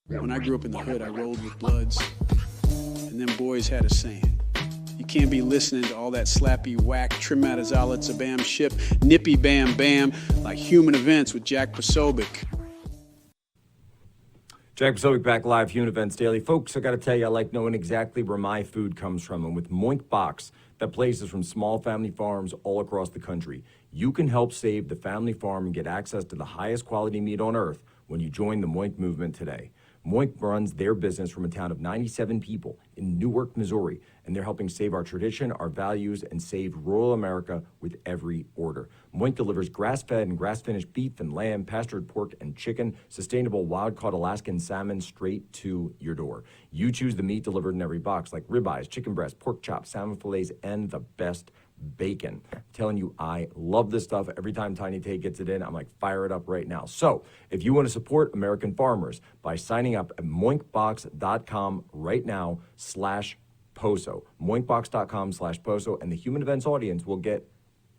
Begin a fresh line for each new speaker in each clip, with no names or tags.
When I grew up in the hood, I rolled with Bloods, and them boys had a saying. You can't be listening to all that slappy whack, trim out his a bam ship, nippy bam bam, like Human Events with Jack Posobiec.
Jack Posobiec back live, Human Events Daily. Folks, I got to tell you, I like knowing exactly where my food comes from. And with Moink Box, that places from small family farms all across the country, you can help save the family farm and get access to the highest quality meat on earth when you join the Moink movement today. Moink runs their business from a town of 97 people in Newark, Missouri, and they're helping save our tradition, our values, and save rural America with every order. Moink delivers grass-fed and grass-finished beef and lamb, pastured pork and chicken, sustainable wild-caught Alaskan salmon straight to your door. You choose the meat delivered in every box, like ribeyes, chicken breast, pork chops, salmon fillets, and the best bacon. I'm telling you, I love this stuff. Every time Tiny Tay gets it in, I'm like, fire it up right now. So if you want to support American farmers by signing up at moinkbox.com right now /Poso, moinkbox.com/Poso, and the Human Events audience will get,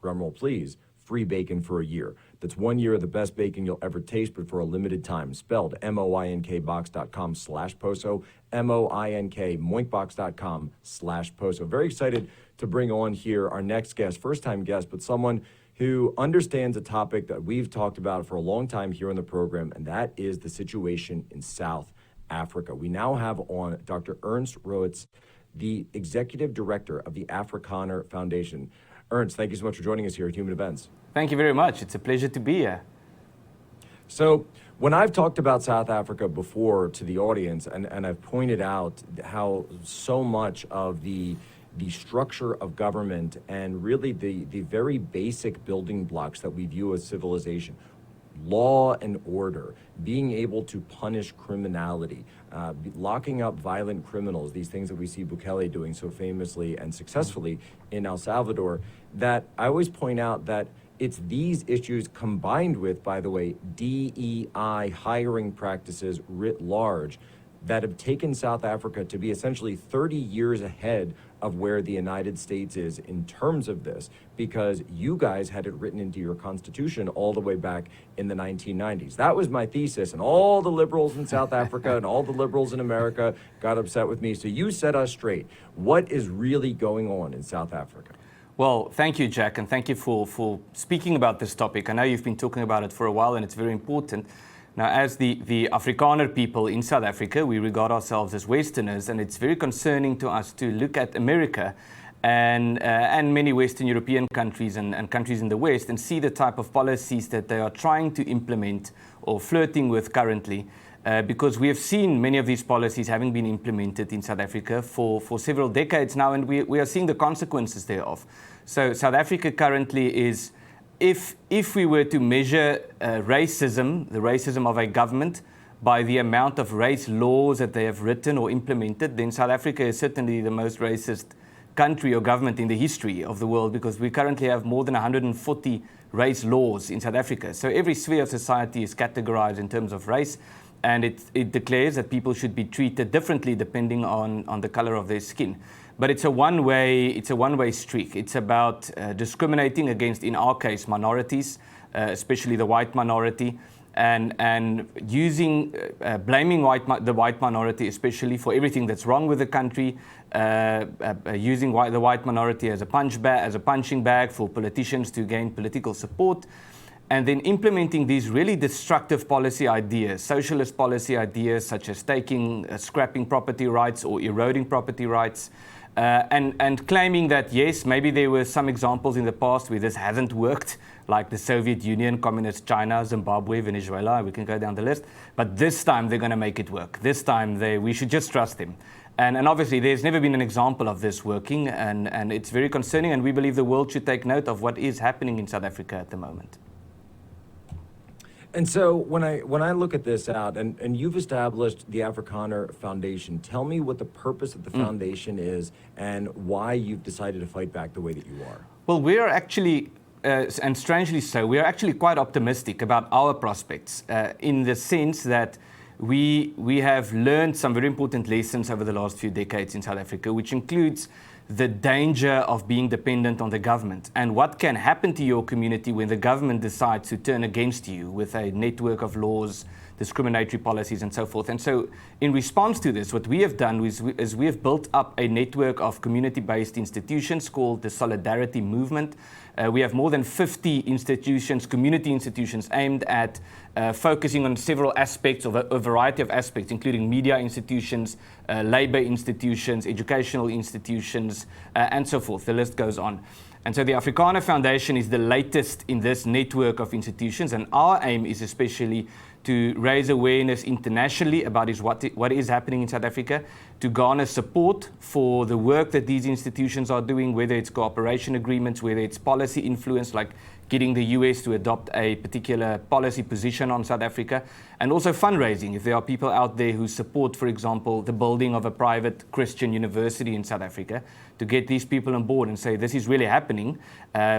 drumroll please, free bacon for a year. That's 1 year of the best bacon you'll ever taste, but for a limited time. Spelled moinkbox.com /Poso, moink, moinkbox.com /Poso. Very excited to bring on here our next guest, first-time guest, but someone who understands a topic that we've talked about for a long time here on the program, and that is the situation in South Africa. We now have on Dr. Ernst Roets, the executive director of the Afrikaner Foundation. Ernst, thank you so much for joining us here at Human Events.
Thank you very much. It's a pleasure to be here.
So when I've talked about South Africa before to the audience, and I've pointed out how so much of the structure of government and really the very basic building blocks that we view as civilization, law and order, being able to punish criminality, locking up violent criminals, these things that we see Bukele doing so famously and successfully in El Salvador, that I always point out that it's these issues combined with, by the way, DEI hiring practices writ large that have taken South Africa to be essentially 30 years ahead of where the United States is in terms of this, because you guys had it written into your constitution all the way back in the 1990s. That was my thesis, and all the liberals in South Africa and all the liberals in America got upset with me. So you set us straight. What is really going on in South Africa?
Well, thank you, Jack, and thank you for speaking about this topic. I know you've been talking about it for a while, and it's very important. Now, as the Afrikaner people in South Africa, we regard ourselves as Westerners, and it's very concerning to us to look at America and many Western European countries and countries in the West and see the type of policies that they are trying to implement or flirting with currently, because we have seen many of these policies having been implemented in South Africa for several decades now, and we are seeing the consequences thereof. So South Africa currently is, if we were to measure racism, the racism of a government, by the amount of race laws that they have written or implemented, then South Africa is certainly the most racist country or government in the history of the world, because we currently have more than 140 race laws in South Africa. So every sphere of society is categorized in terms of race, and it declares that people should be treated differently depending on the color of their skin. But it's a one-way streak. It's about discriminating against, in our case, minorities, especially the white minority, and using blaming the white minority especially for everything that's wrong with the country, using the white minority as a punching bag for politicians to gain political support, and then implementing these really destructive policy ideas, socialist policy ideas such as scrapping property rights or eroding property rights, and claiming that, yes, maybe there were some examples in the past where this hasn't worked, like the Soviet Union, Communist China, Zimbabwe, Venezuela, we can go down the list, but this time they're going to make it work. This time we should just trust them. And obviously there's never been an example of this working, and it's very concerning, and we believe the world should take note of what is happening in South Africa at the moment.
And so when I look at this out, and you've established the Afrikaner Foundation, tell me what the purpose of the foundation is and why you've decided to fight back the way that you are.
Well, we are actually, and strangely so, we are actually quite optimistic about our prospects in the sense that we have learned some very important lessons over the last few decades in South Africa, which includes the danger of being dependent on the government and what can happen to your community when the government decides to turn against you with a network of laws discriminatory policies and so forth. And so in response to this, what we have done is we have built up a network of community-based institutions called the Solidarity Movement. We have more than 50 institutions, community institutions, aimed at focusing on several aspects of a variety of aspects, including media institutions, labor institutions, educational institutions, and so forth. The list goes on. And so the Africana Foundation is the latest in this network of institutions, and our aim is especially to raise awareness internationally about what is happening in South Africa, to garner support for the work that these institutions are doing, whether it's cooperation agreements, whether it's policy influence, like getting the US to adopt a particular policy position on South Africa, and also fundraising. If there are people out there who support, for example, the building of a private Christian university in South Africa, to get these people on board and say, this is really happening.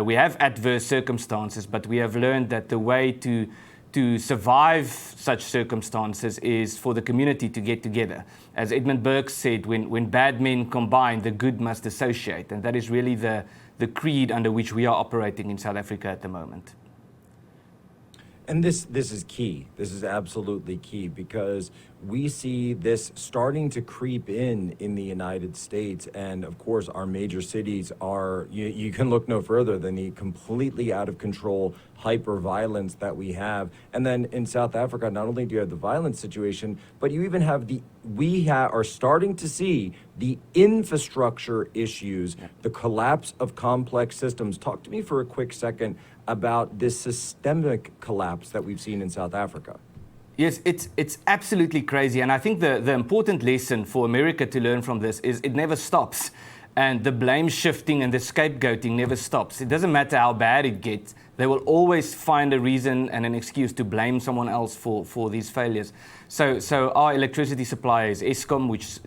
We have adverse circumstances, but we have learned that the way to survive such circumstances is for the community to get together. As Edmund Burke said, when bad men combine, the good must associate. And that is really the creed under which we are operating in South Africa at the moment.
And this is key. This is absolutely key, because we see this starting to creep in the United States. And of course, our major cities are, you can look no further than the completely out of control hyper-violence that we have. And then in South Africa, not only do you have the violence situation, but you even have are starting to see the infrastructure issues, the collapse of complex systems. Talk to me for a quick second about this systemic collapse that we've seen in South Africa.
Yes, it's absolutely crazy. And I think the important lesson for America to learn from this is it never stops. And the blame shifting and the scapegoating never stops. It doesn't matter how bad it gets. They will always find a reason and an excuse to blame someone else for these failures. So our electricity supply is Eskom, which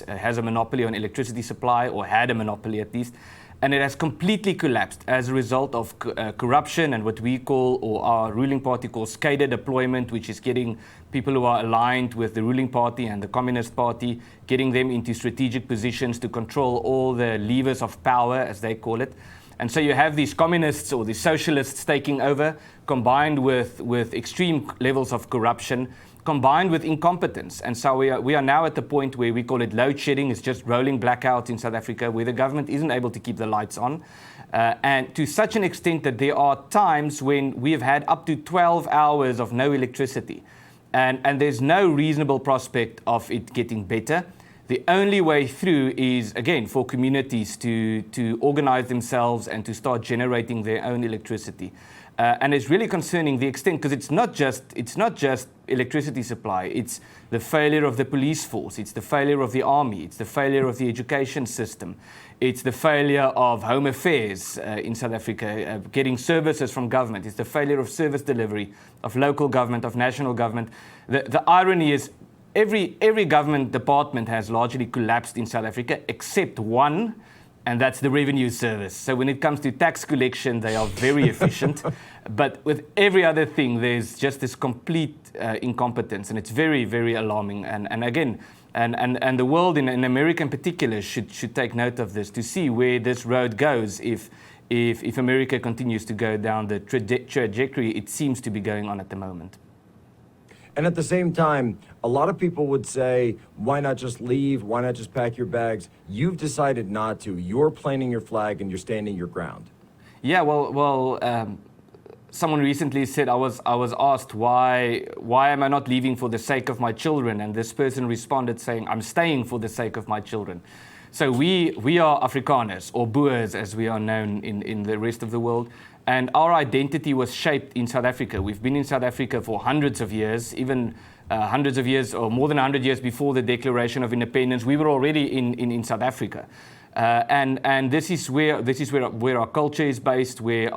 has a monopoly on electricity supply, or had a monopoly at least. And it has completely collapsed as a result of corruption and what we call, or our ruling party calls, cadre deployment, which is getting people who are aligned with the ruling party and the Communist Party, getting them into strategic positions to control all the levers of power, as they call it. And so you have these communists or these socialists taking over, combined with extreme levels of corruption, combined with incompetence. And so we are now at the point where we call it load shedding. It's just rolling blackouts in South Africa, where the government isn't able to keep the lights on. And to such an extent that there are times when we have had up to 12 hours of no electricity. And there's no reasonable prospect of it getting better. The only way through is, again, for communities to organize themselves and to start generating their own electricity. And it's really concerning the extent, because it's not just electricity supply. It's the failure of the police force. It's the failure of the army. It's the failure of the education system. It's the failure of home affairs in South Africa, getting services from government. It's the failure of service delivery, of local government, of national government. The irony is every government department has largely collapsed in South Africa except one, and that's the revenue service. So when it comes to tax collection, they are very efficient. But with every other thing, there's just this complete incompetence, and it's very, very alarming. And again, and the world, in America in particular, should take note of this to see where this road goes if America continues to go down the trajectory it seems to be going on at the moment.
And at the same time, a lot of people would say, why not just leave? Why not just pack your bags? You've decided not to. You're planting your flag and you're standing your ground.
Yeah, well, someone recently said, I was asked, why am I not leaving for the sake of my children? And this person responded saying, I'm staying for the sake of my children. So we are Afrikaners, or Boers as we are known in the rest of the world. And our identity was shaped in South Africa. We've been in South Africa for hundreds of years, even hundreds of years or more than 100 years before the Declaration of Independence. We were already in South Africa. And this is where our culture is based, where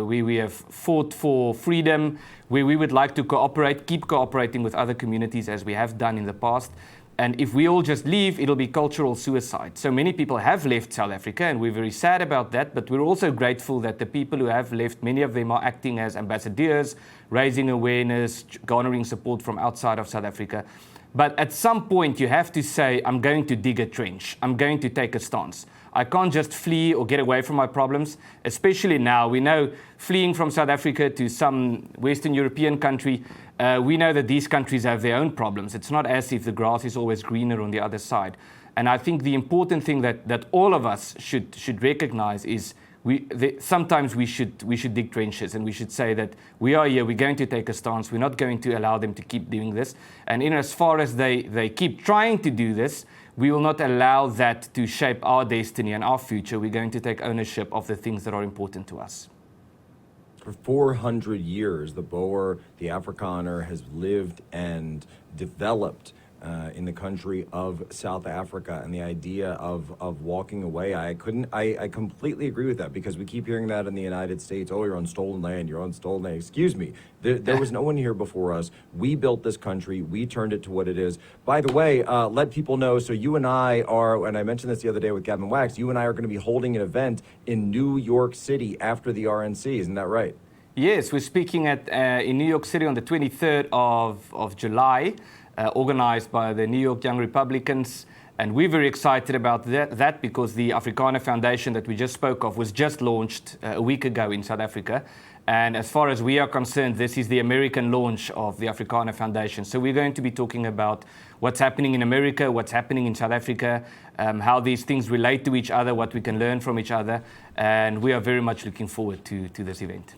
we have fought for freedom, where we would like to keep cooperating with other communities as we have done in the past. And if we all just leave, it'll be cultural suicide. So many people have left South Africa, and we're very sad about that, but we're also grateful that the people who have left, many of them are acting as ambassadors, raising awareness, garnering support from outside of South Africa. But at some point, you have to say, I'm going to dig a trench. I'm going to take a stance. I can't just flee or get away from my problems, especially now. We know fleeing from South Africa to some Western European country we know that these countries have their own problems. It's not as if the grass is always greener on the other side. And I think the important thing that all of us should recognize is sometimes we should dig trenches, and we should say that we are here, we're going to take a stance, we're not going to allow them to keep doing this. And in as far as they keep trying to do this, we will not allow that to shape our destiny and our future. We're going to take ownership of the things that are important to us.
For 400 years, the Boer, the Afrikaner, has lived and developed in the country of South Africa, and the idea of walking away, I completely agree with that, because we keep hearing that in the United States. Oh, you're on stolen land, you're on stolen land. Excuse me, there was no one here before us. We built this country, we turned it to what it is. By the way, let people know, so you and I are, and I mentioned this the other day with Gavin Wax, you and I are going to be holding an event in New York City after the RNC, isn't that right?
Yes, we're speaking in New York City on the 23rd of July. Organized by the New York Young Republicans, and we're very excited about that because the Africana Foundation that we just spoke of was just launched a week ago in South Africa, and as far as we are concerned, this is the American launch of the Africana Foundation. So we're going to be talking about what's happening in America, what's happening in South Africa, how these things relate to each other, what we can learn from each other, and we are very much looking forward to this event.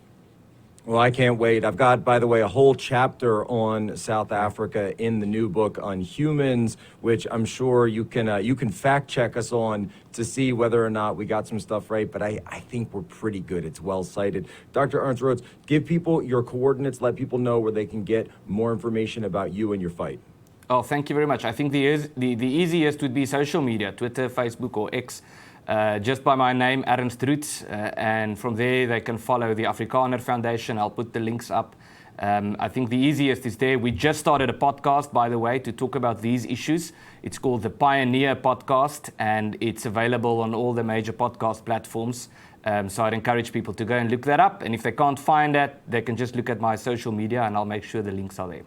Well, I can't wait. I've got, by the way, a whole chapter on South Africa in the new book on humans, which I'm sure you can fact check us on to see whether or not we got some stuff right. But I think we're pretty good. It's well cited. Dr. Ernst Roets, give people your coordinates. Let people know where they can get more information about you and your fight.
Oh, thank you very much. I think the easiest would be social media, Twitter, Facebook, or X. Just by my name, Ernst Roets, and from there they can follow the Afrikaner Foundation. I'll put the links up. I think the easiest is there. We just started a podcast, by the way, to talk about these issues. It's called the Pioneer Podcast, and it's available on all the major podcast platforms. So I'd encourage people to go and look that up. And if they can't find that, they can just look at my social media, and I'll make sure the links are there.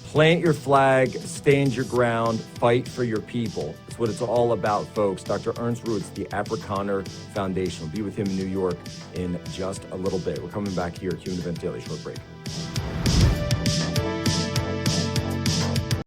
Plant your flag, stand your ground, fight for your people. That's what it's all about, folks. Dr. Ernst Roets, the Afrikaner Foundation. We'll be with him in New York in just a little bit. We're coming back here at Human Events Daily. Short break.